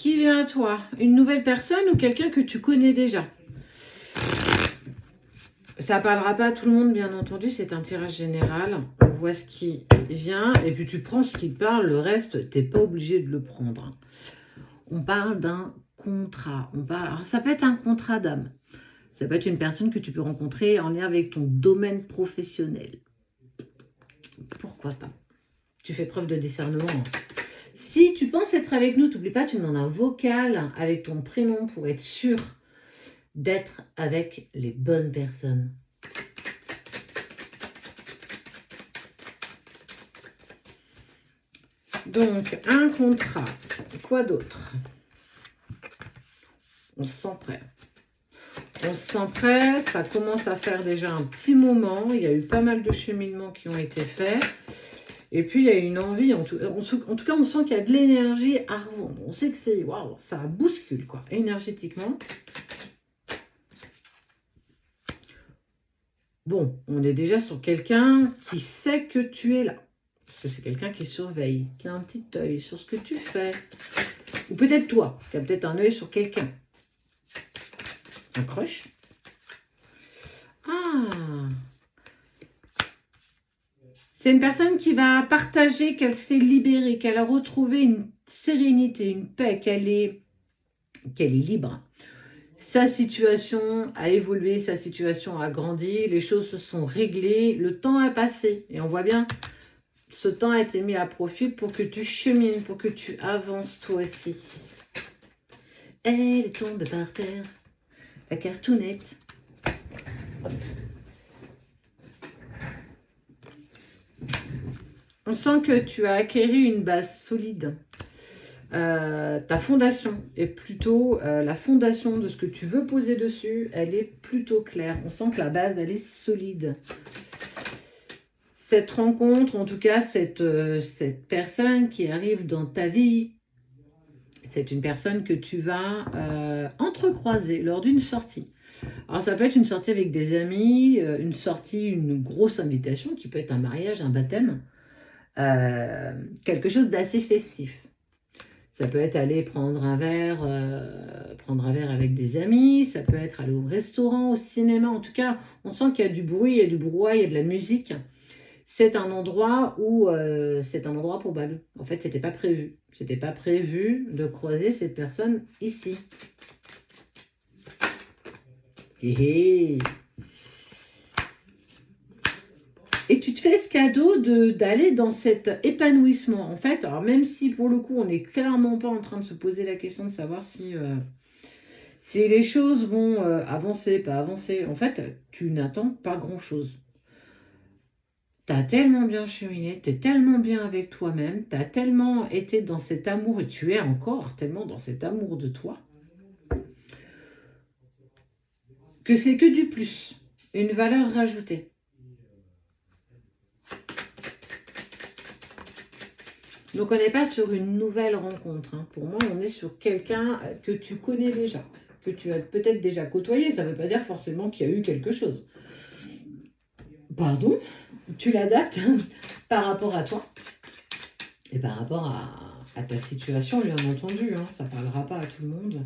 qui vient à toi? Une nouvelle personne ou quelqu'un que tu connais déjà? Ça parlera pas à tout le monde, bien entendu, c'est un tirage général. On voit ce qui vient et puis tu prends ce qui te parle, le reste, tu n'es pas obligé de le prendre. On parle d'un contrat. Alors, ça peut être un contrat d'âme. Ça peut être une personne que tu peux rencontrer en lien avec ton domaine professionnel. Pourquoi pas? Tu fais preuve de discernement. Si tu penses être avec nous, n'oublie pas, tu demandes un vocal avec ton prénom pour être sûr d'être avec les bonnes personnes. Donc, un contrat. Quoi d'autre? On se sent prêt. On se sent prêt, ça commence à faire déjà un petit moment. Il y a eu pas mal de cheminements qui ont été faits. Et puis, il y a une envie. En tout cas, on sent qu'il y a de l'énergie à revendre. On sait que c'est... Waouh, ça bouscule, quoi, énergétiquement. Bon, on est déjà sur quelqu'un qui sait que tu es là. Parce que c'est quelqu'un qui surveille, qui a un petit œil sur ce que tu fais. Ou peut-être toi, qui a peut-être un œil sur quelqu'un. Un crush. Ah! C'est une personne qui va partager qu'elle s'est libérée, qu'elle a retrouvé une sérénité, une paix, qu'elle est libre. Sa situation a évolué, sa situation a grandi, les choses se sont réglées, le temps a passé. Et on voit bien, ce temps a été mis à profit pour que tu chemines, pour que tu avances toi aussi. Elle est tombée par terre, la cartoonette. On sent que tu as acquéri une base solide. Ta fondation est plutôt, la fondation de ce que tu veux poser dessus, elle est plutôt claire. On sent que la base, elle est solide. Cette rencontre, en tout cas, cette personne qui arrive dans ta vie, c'est une personne que tu vas entrecroiser lors d'une sortie. Alors, ça peut être une sortie avec des amis, une sortie, une grosse invitation, qui peut être un mariage, un baptême, quelque chose d'assez festif. Ça peut être aller prendre un verre avec des amis, ça peut être aller au restaurant, au cinéma. En tout cas, on sent qu'il y a du bruit, il y a du brouhaha, il y a de la musique. C'est un endroit où c'est un endroit probable. En fait, c'était pas prévu. C'était pas prévu de croiser cette personne ici. Et tu te fais ce cadeau d'aller dans cet épanouissement. En fait, alors même si pour le coup, on n'est clairement pas en train de se poser la question de savoir si les choses vont avancer, pas avancer. En fait, tu n'attends pas grand-chose. Tu as tellement bien cheminé, tu es tellement bien avec toi-même, tu as tellement été dans cet amour et tu es encore tellement dans cet amour de toi que c'est que du plus, une valeur rajoutée. Donc, on n'est pas sur une nouvelle rencontre. Hein. Pour moi, on est sur quelqu'un que tu connais déjà, que tu as peut-être déjà côtoyé. Ça ne veut pas dire forcément qu'il y a eu quelque chose. Pardon, tu l'adaptes par rapport à toi et par rapport à ta situation, bien entendu. Hein. Ça ne parlera pas à tout le monde.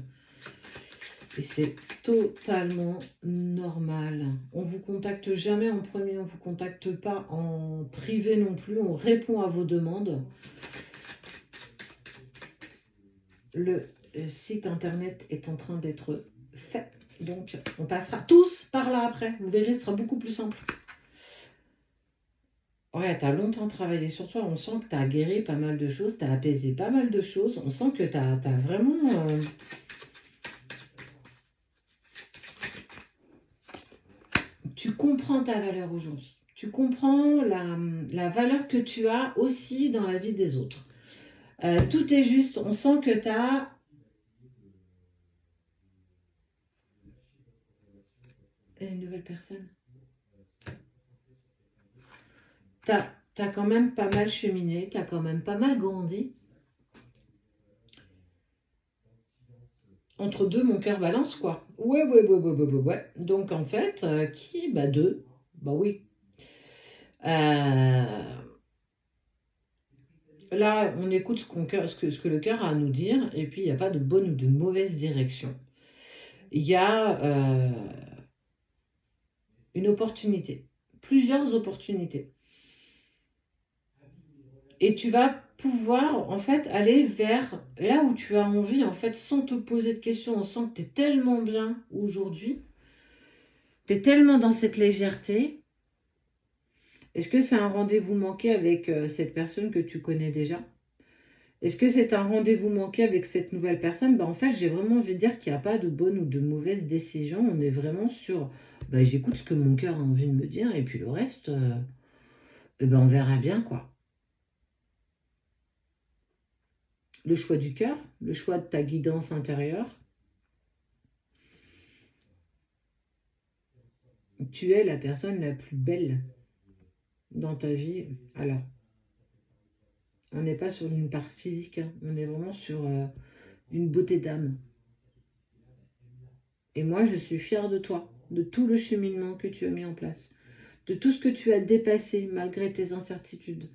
Et c'est totalement normal. On ne vous contacte jamais en premier, on ne vous contacte pas en privé non plus. On répond à vos demandes. Le site internet est en train d'être fait. Donc, on passera tous par là après. Vous verrez, ce sera beaucoup plus simple. Ouais, tu as longtemps travaillé sur toi. On sent que tu as guéri pas mal de choses. Tu as apaisé pas mal de choses. On sent que tu as vraiment... Tu comprends ta valeur aujourd'hui. Tu comprends la valeur que tu as aussi dans la vie des autres. Tout est juste. On sent que tu as... Une nouvelle personne. Tu as quand même pas mal cheminé. Tu as quand même pas mal grandi. Entre deux, mon cœur balance, quoi. Ouais. Donc, en fait, qui? Bah, deux. Bah oui. Là, on écoute ce que le cœur a à nous dire, et puis il n'y a pas de bonne ou de mauvaise direction. Il y a une opportunité, plusieurs opportunités. Et tu vas pouvoir, en fait, aller vers là où tu as envie, en fait, sans te poser de questions. On sent que tu es tellement bien aujourd'hui, tu es tellement dans cette légèreté. Est-ce que c'est un rendez-vous manqué avec cette personne que tu connais déjà? Est-ce que c'est un rendez-vous manqué avec cette nouvelle personne? En fait, j'ai vraiment envie de dire qu'il n'y a pas de bonne ou de mauvaise décision. On est vraiment sur, j'écoute ce que mon cœur a envie de me dire, et puis le reste, on verra bien, quoi. Le choix du cœur, le choix de ta guidance intérieure. Tu es la personne la plus belle dans ta vie. Alors, on n'est pas sur une part physique, hein. On est vraiment sur une beauté d'âme. Et moi, je suis fière de toi, de tout le cheminement que tu as mis en place, de tout ce que tu as dépassé malgré tes incertitudes,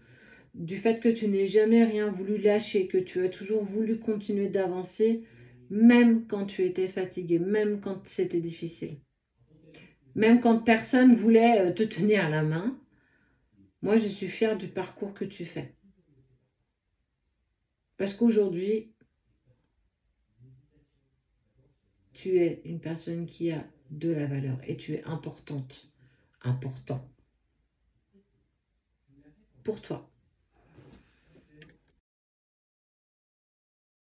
du fait que tu n'aies jamais rien voulu lâcher, que tu as toujours voulu continuer d'avancer, même quand tu étais fatigué, même quand c'était difficile, même quand personne voulait te tenir la main. Moi, je suis fière du parcours que tu fais. Parce qu'aujourd'hui, tu es une personne qui a de la valeur et tu es importante, important pour toi.